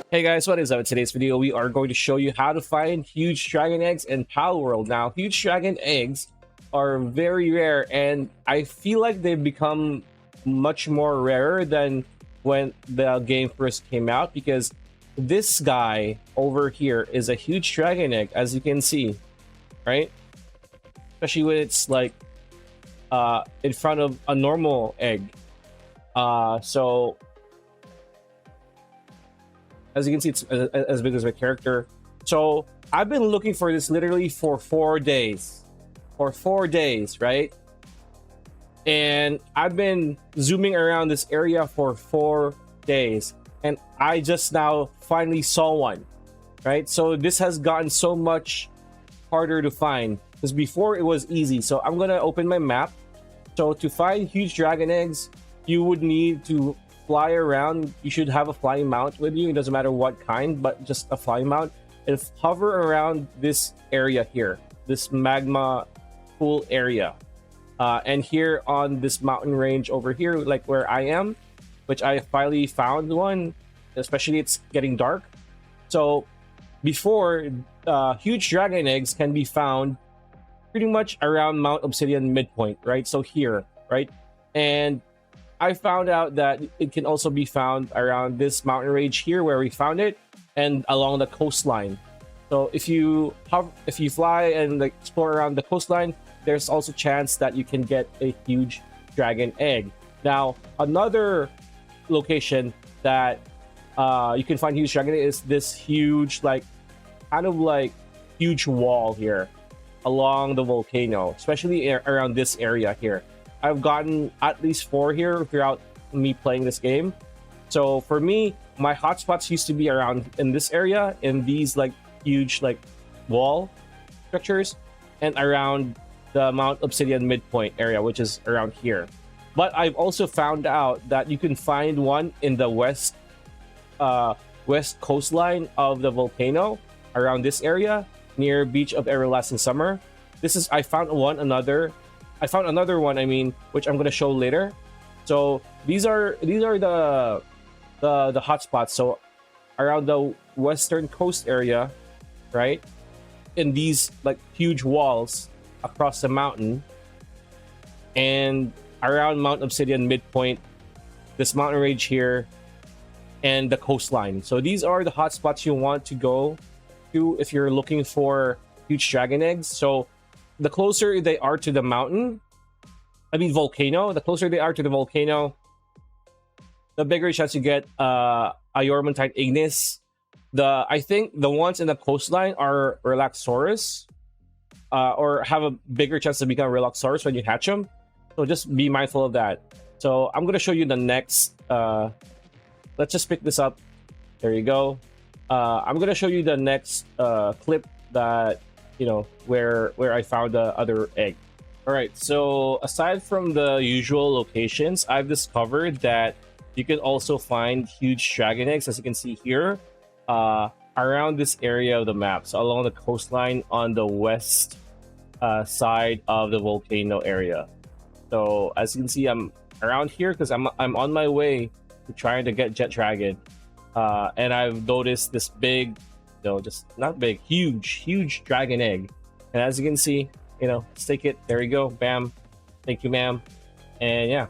Hey guys, what is up? In today's video, we are going to show you how to find huge dragon eggs in Palworld. Now, huge dragon eggs are very rare, and I feel like they've become much more rarer than when the game first came out, because this guy over here is a huge dragon egg, as you can see, right? Especially when it's like in front of a normal egg. So as you can see, it's as big as my character. So I've been looking for this literally for 4 days. For 4 days, right? And I've been zooming around this area for 4 days. And I just now finally saw one, right? So this has gotten so much harder to find. Because before it was easy. So I'm going to open my map. So to find huge dragon eggs, you would need to fly around. You should have a flying mount with you. It doesn't matter what kind, but just a flying mount, and hover around this area here, this magma pool area, and here on this mountain range over here, like where I am, which I finally found one. Especially it's getting dark. So before, huge dragon eggs can be found pretty much around Mount Obsidian midpoint, right? So here, right? And I found out that it can also be found around this mountain range here where we found it, and along the coastline. So if you fly and like explore around the coastline, there's also chance that you can get a huge dragon egg. Now, another location that you can find huge dragon egg is this huge, like, kind of like huge wall here along the volcano, especially around this area here. I've gotten at least 4 here throughout me playing this game. So for me, my hotspots used to be around in this area, in these like huge like wall structures, and around the Mount Obsidian midpoint area, which is around here. But I've also found out that you can find one in the west coastline of the volcano around this area near Beach of Everlasting Summer. I found another one, I mean, which I'm going to show later. So these are the hotspots. So around the western coast area, right? In these like huge walls across the mountain, and around Mount Obsidian midpoint, this mountain range here, and the coastline. So these are the hotspots you want to go to if you're looking for huge dragon eggs. So the closer they are to the mountain, volcano, the closer they are to the volcano, the bigger chance you get a Yormontine ignis. I think the ones in the coastline are Relaxaurus, or have a bigger chance to become Relaxaurus when you hatch them. So just be mindful of that. So I'm going to show you the next. Let's just pick this up. There you go. I'm going to show you the next clip that, where I found the other egg. All right, so aside from the usual locations, I've discovered that you can also find huge dragon eggs, as you can see here, around this area of the map. So along the coastline on the west side of the volcano area. So as you can see, I'm around here because I'm on my way to trying to get Jet Dragon, and I've noticed this big, just not big, huge dragon egg. And as you can see, let's take it. There you go. Bam. Thank you, ma'am. And yeah,